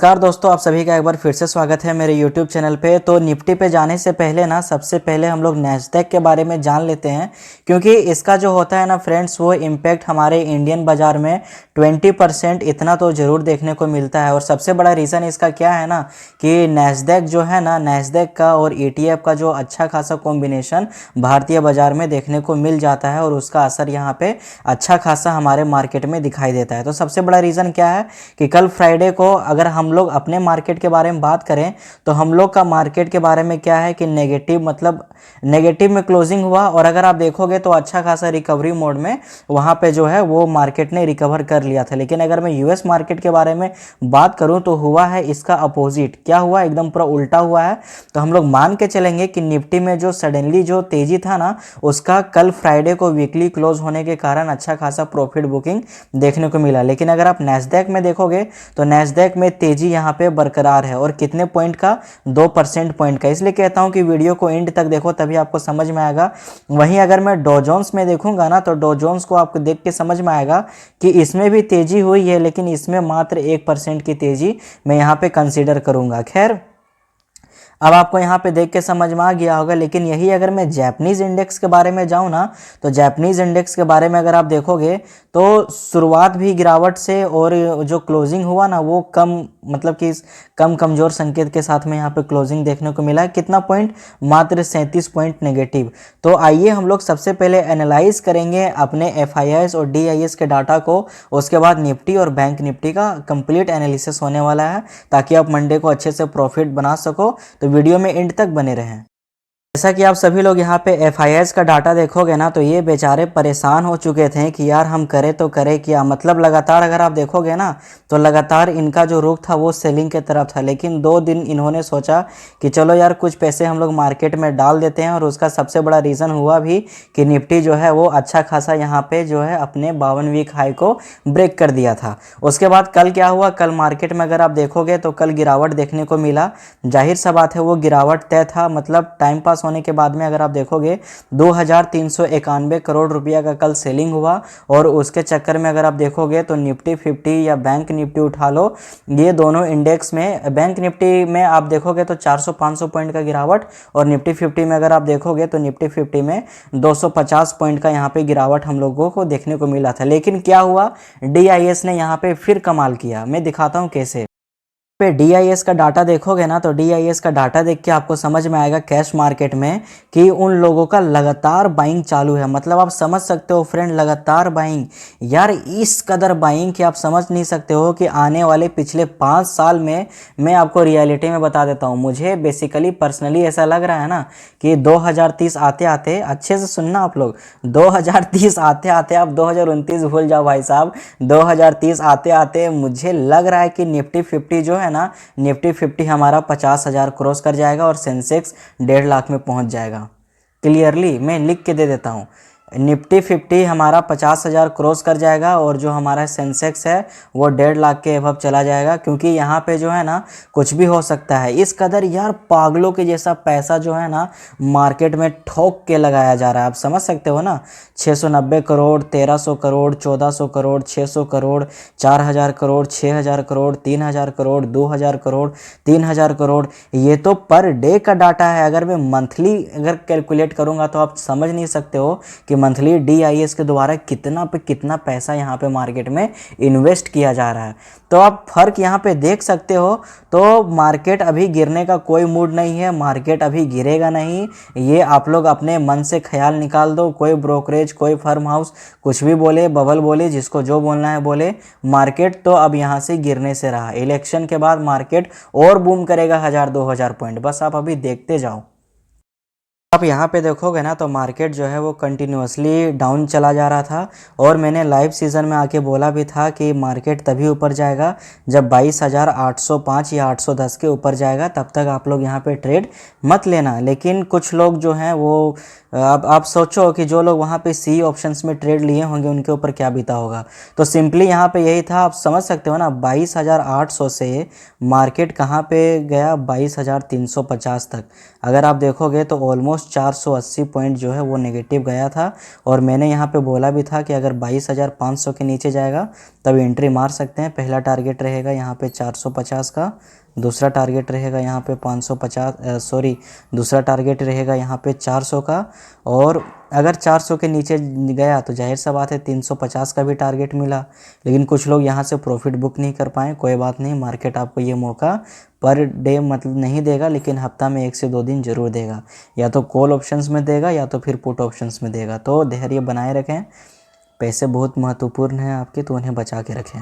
नमस्कार दोस्तों, आप सभी का एक बार फिर से स्वागत है मेरे YouTube चैनल पे। तो निफ्टी पे जाने से पहले ना सबसे पहले हम लोग नैस्डैक के बारे में जान लेते हैं, क्योंकि इसका जो होता है ना फ्रेंड्स, वो इम्पैक्ट हमारे इंडियन बाज़ार में 20% इतना तो ज़रूर देखने को मिलता है। और सबसे बड़ा रीज़न इसका क्या है ना कि नैस्डैक जो है ना, नैस्डैक का और ETF का जो अच्छा खासा कॉम्बिनेशन भारतीय बाज़ार में देखने को मिल जाता है और उसका असर यहाँ पे अच्छा खासा हमारे मार्केट में दिखाई देता है। तो सबसे बड़ा रीज़न क्या है कि कल फ्राइडे को अगर हम लोग अपने मार्केट के बारे में बात करें तो हम लोग का मार्केट के बारे में क्या है कि नेगेटिव, मतलब नेगेटिव में क्लोजिंग हुआ। और अगर आप देखोगे तो अच्छा खासा रिकवरी मोड में वहां पे जो है वो मार्केट ने रिकवर कर लिया था। लेकिन अगर मैं यूएस मार्केट के बारे में बात करूं तो हुआ है इसका अपोजिट। क्या हुआ? एकदम पूरा उल्टा हुआ है। तो हम लोग मान के चलेंगे कि निफ्टी में जो सडनली जो तेजी था ना, उसका कल फ्राइडे को वीकली क्लोज होने के कारण अच्छा खासा प्रॉफिट बुकिंग देखने को मिला। लेकिन अगर आप नैस्डैक में देखोगे तो नैस्डैक में तेजी यहाँ पे बरकरार है। और कितने पॉइंट का? 2% पॉइंट का। इसलिए कहता हूँ कि वीडियो को एंड तक देखो, तभी आपको समझ में आएगा। वहीं अगर मैं डॉ जोन्स में देखूंगा ना तो डॉ जोन्स को आपको देख के समझ में आएगा कि इसमें भी तेजी हुई है, लेकिन इसमें मात्र 1% की तेजी मैं यहाँ पे कंसीडर करूंगा। खैर, अब आपको यहाँ पे देख के समझ में आ गया होगा। लेकिन यही अगर मैं जापानीज इंडेक्स के बारे में जाऊँ ना, तो जापानीज इंडेक्स के बारे में अगर आप देखोगे तो शुरुआत भी गिरावट से और जो क्लोजिंग हुआ ना वो कम, मतलब कि कम कमजोर संकेत के साथ में यहाँ पे क्लोजिंग देखने को मिला है। कितना पॉइंट? मात्र 37 पॉइंट नेगेटिव। तो आइए हम लोग सबसे पहले एनालाइज करेंगे अपने FIIs और DIS के डाटा को। उसके बाद निफ्टी और बैंक निफ्टी का कंप्लीट एनालिसिस होने वाला है, ताकि आप मंडे को अच्छे से प्रॉफिट बना सको। तो वीडियो में एंड तक बने रहें। जैसा कि आप सभी लोग यहाँ पे FIIs का डाटा देखोगे ना, तो ये बेचारे परेशान हो चुके थे कि यार हम करें तो करें क्या। मतलब लगातार अगर आप देखोगे ना तो लगातार इनका जो रुख था वो सेलिंग के तरफ था। लेकिन 2 दिन इन्होंने सोचा कि चलो यार कुछ पैसे हम लोग मार्केट में डाल देते हैं। और उसका सबसे बड़ा रीज़न हुआ भी कि निफ्टी जो है वो अच्छा खासा यहाँ पे जो है अपने 52 वीक हाई को ब्रेक कर दिया था। उसके बाद कल क्या हुआ? कल मार्केट में अगर आप देखोगे तो कल गिरावट देखने को मिला। जाहिर सा बात है वो गिरावट तय था। मतलब टाइम पास होने के बाद में अगर आप देखोगे 2391 करोड़ रुपया का कल सेलिंग हुआ। और उसके चक्कर में अगर आप देखोगे तो निफ्टी 50 या बैंक निफ्टी उठा लो, ये दोनों इंडेक्स में, बैंक निफ्टी में आप देखोगे तो 400-500 पॉइंट का गिरावट, और निफ्टी 50 में अगर आप देखोगे तो निफ्टी 50 में 250 पॉइंट का यहाँ पे गिरावट हम लोगों को देखने को मिला था। लेकिन क्या हुआ? DIS ने यहाँ पे फिर कमाल किया। मैं दिखाता हूँ कैसे। पे DIS का डाटा देखोगे ना तो DIS का डाटा देख के आपको समझ में आएगा कैश मार्केट में कि उन लोगों का लगातार बाइंग चालू है। मतलब आप समझ सकते हो फ्रेंड, लगातार बाइंग। यार इस कदर बाइंग कि आप समझ नहीं सकते हो कि आने वाले पिछले 5 साल में, मैं आपको रियलिटी में बता देता हूँ, मुझे बेसिकली पर्सनली ऐसा लग रहा है ना कि 2030 आते आते, अच्छे से सुनना आप लोग, 2030 आते आते आप 2029 भूल जाओ भाई साहब, 2030 आते आते मुझे लग रहा है कि निफ्टी 50 जो है ना, निफ्टी 50 हमारा 50,000 क्रॉस कर जाएगा और सेंसेक्स 1.5 लाख में पहुंच जाएगा। क्लियरली मैं लिख के दे देता हूं, निफ्टी 50 हमारा 50,000 क्रॉस कर जाएगा और जो हमारा सेंसेक्स है वो 1.5 लाख के अबव चला जाएगा। क्योंकि यहाँ पे जो है ना कुछ भी हो सकता है। इस कदर यार पागलों के जैसा पैसा जो है ना मार्केट में ठोक के लगाया जा रहा है। आप समझ सकते हो ना, 690 करोड़, 1300 करोड़, 1400 करोड़, 600 करोड़, 4000 करोड़, 6000 करोड़, 3000 करोड़, 2000 करोड़, 3000 करोड़। ये तो पर डे का डाटा है। अगर मैं मंथली अगर कैलकुलेट करूंगा तो आप समझ नहीं सकते हो कि मंथली DIS के द्वारा कितना पे कितना पैसा यहाँ पे मार्केट में इन्वेस्ट किया जा रहा है। तो आप फर्क यहाँ पे देख सकते हो। तो मार्केट अभी गिरने का कोई मूड नहीं है, मार्केट अभी गिरेगा नहीं। ये आप लोग अपने मन से ख्याल निकाल दो। कोई ब्रोकरेज, कोई फर्म हाउस कुछ भी बोले, बबल बोले, जिसको जो बोलना है बोले, मार्केट तो अब यहाँ से गिरने से रहा। इलेक्शन के बाद मार्केट और बूम करेगा 1000-2000 पॉइंट। बस आप अभी देखते जाओ। आप यहाँ पे देखोगे ना तो मार्केट जो है वो कंटिन्यूसली डाउन चला जा रहा था। और मैंने लाइव सीजन में आके बोला भी था कि मार्केट तभी ऊपर जाएगा जब 22,805 या 810 के ऊपर जाएगा। तब तक आप लोग यहाँ पे ट्रेड मत लेना। लेकिन कुछ लोग जो हैं वो अब आप सोचो कि जो लोग वहाँ पे सी ऑप्शंस में ट्रेड लिए होंगे उनके ऊपर क्या बीता होगा। तो सिंपली यहाँ पे यही था, आप समझ सकते हो ना, 22,800 से मार्केट कहाँ पे गया, 22,350 तक। अगर आप देखोगे तो ऑलमोस्ट 480 पॉइंट जो है वो नेगेटिव गया था। और मैंने यहाँ पे बोला भी था कि अगर 22,500 के नीचे जाएगा तब एंट्री मार सकते हैं। पहला टारगेट रहेगा यहाँ पे 450 का, दूसरा टारगेट रहेगा यहाँ पे 550 दूसरा टारगेट रहेगा यहाँ पे 400 का। और अगर 400 के नीचे गया तो जाहिर सा बात है 350 का भी टारगेट मिला। लेकिन कुछ लोग यहाँ से प्रॉफिट बुक नहीं कर पाए, कोई बात नहीं, मार्केट आपको ये मौका पर डे मतलब नहीं देगा, लेकिन हफ्ता में 1 से 2 दिन जरूर देगा। या तो कॉल ऑप्शंस में देगा या तो फिर पुट ऑप्शंस में देगा। तो धैर्य बनाए रखें, पैसे बहुत महत्वपूर्ण हैं आपके, तो उन्हें बचा के रखें।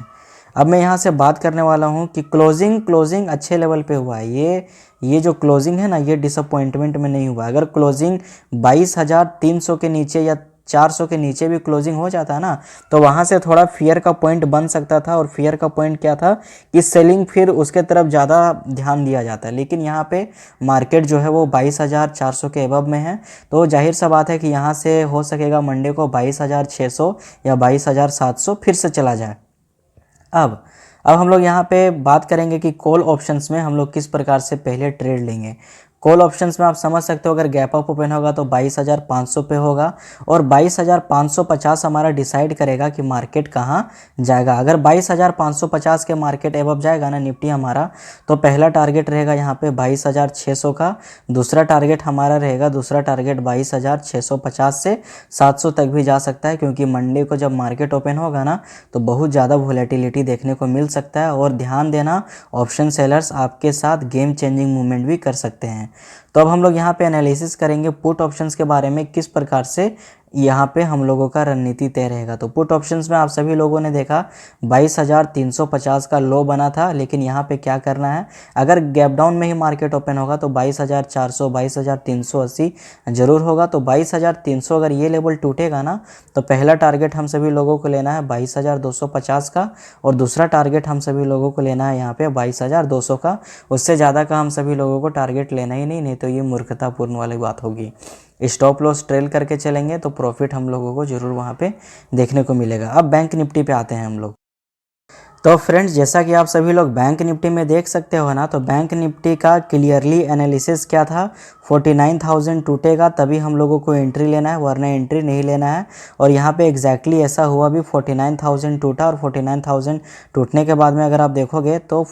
अब मैं यहाँ से बात करने वाला हूँ कि क्लोजिंग अच्छे लेवल पे हुआ है। ये जो क्लोजिंग है ना, ये डिसअपॉइंटमेंट में नहीं हुआ। अगर क्लोजिंग 22,300 के नीचे या 400 के नीचे भी क्लोजिंग हो जाता है ना, तो वहाँ से थोड़ा फियर का पॉइंट बन सकता था। और फियर का पॉइंट क्या था कि सेलिंग फिर उसके तरफ ज़्यादा ध्यान दिया जाता है। लेकिन यहाँ पे मार्केट जो है वो 22,400 के एबव में है। तो जाहिर सा बात है कि यहाँ से हो सकेगा मंडे को 22,600 या 22,700 फिर से चला जाए। अब हम लोग यहाँ पे बात करेंगे कि कॉल ऑप्शंस में हम लोग किस प्रकार से पहले ट्रेड लेंगे। कॉल ऑप्शंस में आप समझ सकते हो, अगर गैप अप ओपन होगा तो 22,500 पे होगा और 22,550 हमारा डिसाइड करेगा कि मार्केट कहाँ जाएगा। अगर 22,550 के मार्केट एबव जाएगा ना निफ्टी हमारा, तो पहला टारगेट रहेगा यहाँ पे 22,600 का, दूसरा टारगेट हमारा रहेगा 22,650 से 700 तक भी जा सकता है। क्योंकि मंडे को जब मार्केट ओपन होगा ना तो बहुत ज़्यादा वोलेटिलिटी देखने को मिल सकता है। और ध्यान देना, ऑप्शन सेलर्स आपके साथ गेम चेंजिंग मूवमेंट भी कर सकते हैं। तो अब हम लोग यहाँ पे एनालिसिस करेंगे पुट ऑप्शंस के बारे में, किस प्रकार से यहाँ पे हम लोगों का रणनीति तय रहेगा। तो पुट ऑप्शंस में आप सभी लोगों ने देखा 22,350 का लो बना था। लेकिन यहाँ पे क्या करना है, अगर गैप डाउन में ही मार्केट ओपन होगा तो 22,400 22,380 जरूर होगा। तो 22,300 अगर ये लेवल टूटेगा ना, तो पहला टारगेट हम सभी लोगों को लेना है 22,250 का और दूसरा टारगेट हम सभी लोगों को लेना है यहाँ पे 22,200 का। उससे ज़्यादा का हम सभी लोगों को टारगेट लेना ही नहीं तो ये मूर्खतापूर्ण वाली बात होगी। स्टॉप लॉस ट्रेल करके चलेंगे तो प्रॉफिट हम लोगों को जरूर वहाँ पे देखने को मिलेगा। अब बैंक निफ्टी पे आते हैं हम लोग। तो फ्रेंड्स, जैसा कि आप सभी लोग बैंक निफ्टी में देख सकते हो ना, तो बैंक निफ्टी का क्लियरली एनालिसिस क्या था, 49,000 टूटेगा तभी हम लोगों को एंट्री लेना है, वरना एंट्री नहीं लेना है। और यहाँ पे एग्जैक्टली ऐसा हुआ भी, 49,000 टूटा और 49,000 टूटने के बाद में अगर आप देखोगे तो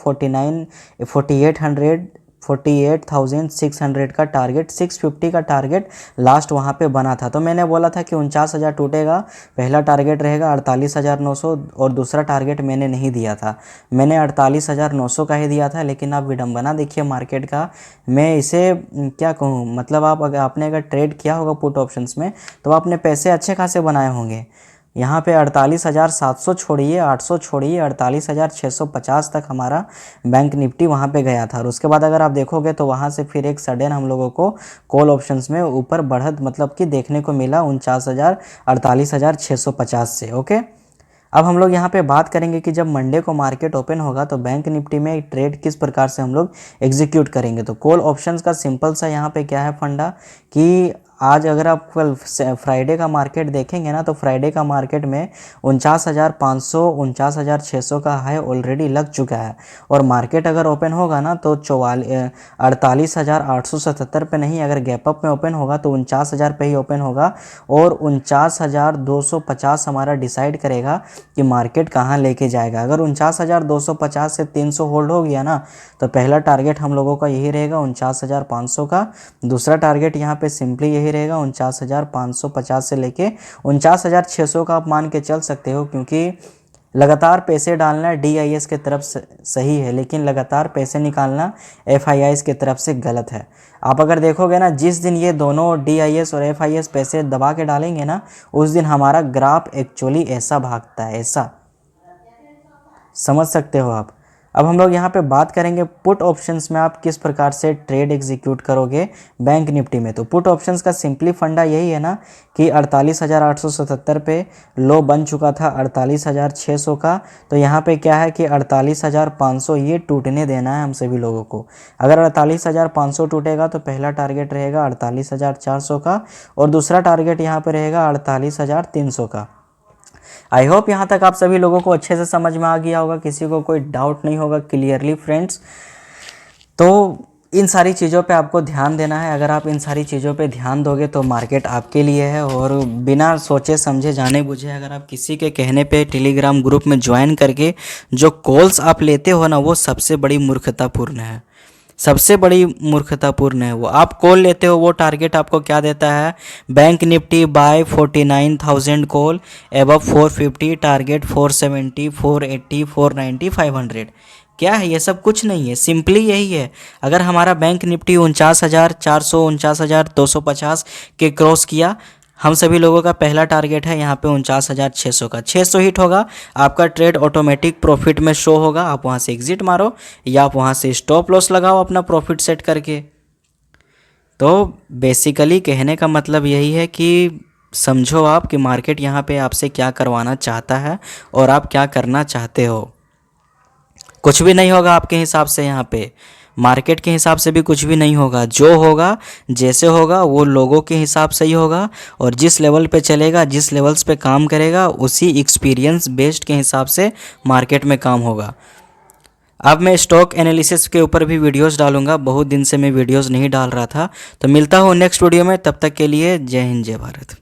48,600 का टारगेट, 650 का टारगेट लास्ट वहाँ पे बना था। तो मैंने बोला था कि 49,000 टूटेगा, पहला टारगेट रहेगा 48,900 और दूसरा टारगेट मैंने नहीं दिया था, मैंने 48,900 का ही दिया था। लेकिन आप विडंबना देखिए मार्केट का, मैं इसे क्या कहूँ, मतलब आपने अगर ट्रेड किया होगा पुट ऑप्शंस में तो आपने पैसे अच्छे खासे बनाए होंगे। यहाँ पे 48,700 छोड़िए, 800 छोड़िए, 48,650 तक हमारा बैंक निफ्टी वहाँ पे गया था। और उसके बाद अगर आप देखोगे तो वहाँ से फिर एक सडन हम लोगों को कॉल ऑप्शंस में ऊपर बढ़त मतलब कि देखने को मिला 48,650 से। ओके, अब हम लोग यहाँ पे बात करेंगे कि जब मंडे को मार्केट ओपन होगा तो बैंक निफ्टी में ट्रेड किस प्रकार से हम लोग एग्जीक्यूट करेंगे। तो कॉल ऑप्शंस का सिंपल सा यहाँ पे क्या है फंडा कि आज अगर आप कल फ्राइडे का मार्केट देखेंगे ना, तो फ्राइडे का मार्केट में 49,500 49,600 का हाई ऑलरेडी लग चुका है। और मार्केट अगर ओपन होगा ना तो 48,877 पे नहीं, अगर गैप अप में ओपन होगा तो 49,000 पे ही ओपन होगा। और 49,250 हमारा डिसाइड करेगा कि मार्केट कहाँ लेके जाएगा। अगर 49,250 से 300 होल्ड हो गया ना, तो पहला टारगेट हम लोगों का यही रहेगा 49,500 का, दूसरा टारगेट यहाँ पे सिंपली यही रहेगा 49,550 से लेके 49,600 का आप मान के चल सकते हो। क्योंकि लगातार पैसे डालना DIS के तरफ सही है, लेकिन लगातार पैसे निकालना FIIs के तरफ से गलत है। आप अगर देखोगे ना, जिस दिन ये दोनों DIS और FIS पैसे दबा के डालेंगे ना, उस दिन हमारा ग्राफ एक्चुअली ऐसा भागता है, ऐसा समझ सकते हो आप। अब हम लोग यहाँ पे बात करेंगे पुट ऑप्शंस में आप किस प्रकार से ट्रेड एग्जीक्यूट करोगे बैंक निफ्टी में। तो पुट ऑप्शंस का सिंपली फंडा यही है ना कि 48,877 पे लो बन चुका था 48,600 का। तो यहाँ पे क्या है कि 48,500 ये टूटने देना है हम सभी लोगों को। अगर 48,500 टूटेगा तो पहला टारगेट रहेगा 48,400 का और दूसरा टारगेट यहाँ पे रहेगा 48,300 का। आई होप यहाँ तक आप सभी लोगों को अच्छे से समझ में आ गया होगा, किसी को कोई डाउट नहीं होगा क्लियरली फ्रेंड्स। तो इन सारी चीज़ों पे आपको ध्यान देना है। अगर आप इन सारी चीज़ों पे ध्यान दोगे तो मार्केट आपके लिए है। और बिना सोचे समझे जाने बुझे अगर आप किसी के कहने पे टेलीग्राम ग्रुप में ज्वाइन करके जो कॉल्स आप लेते हो ना, वो सबसे बड़ी मूर्खतापूर्ण है, सबसे बड़ी मूर्खतापूर्ण है। वो आप कॉल लेते हो, वो टारगेट आपको क्या देता है, Bank Nifty buy 49,000 call above 450, target 470, 480, 490, 500। क्या है ये सब? कुछ नहीं है, सिंपली यही है। अगर हमारा बैंक निफ्टी 49,400, 49,250 के क्रॉस किया, हम सभी लोगों का पहला टारगेट है यहाँ पे 49,600 का। 600 हिट होगा, आपका ट्रेड ऑटोमेटिक प्रॉफिट में शो होगा। आप वहाँ से एग्जिट मारो या आप वहाँ से स्टॉप लॉस लगाओ अपना प्रॉफिट सेट करके। तो बेसिकली कहने का मतलब यही है कि समझो आप कि मार्केट यहाँ पे आपसे क्या करवाना चाहता है और आप क्या करना चाहते हो। कुछ भी नहीं होगा आपके हिसाब से, यहाँ पे मार्केट के हिसाब से भी कुछ भी नहीं होगा। जो होगा जैसे होगा वो लोगों के हिसाब से ही होगा और जिस लेवल पे चलेगा, जिस लेवल्स पे काम करेगा, उसी एक्सपीरियंस बेस्ड के हिसाब से मार्केट में काम होगा। अब मैं स्टॉक एनालिसिस के ऊपर भी वीडियोस डालूंगा, बहुत दिन से मैं वीडियोस नहीं डाल रहा था। तो मिलता हूँ नेक्स्ट वीडियो में, तब तक के लिए जय हिंद जय भारत।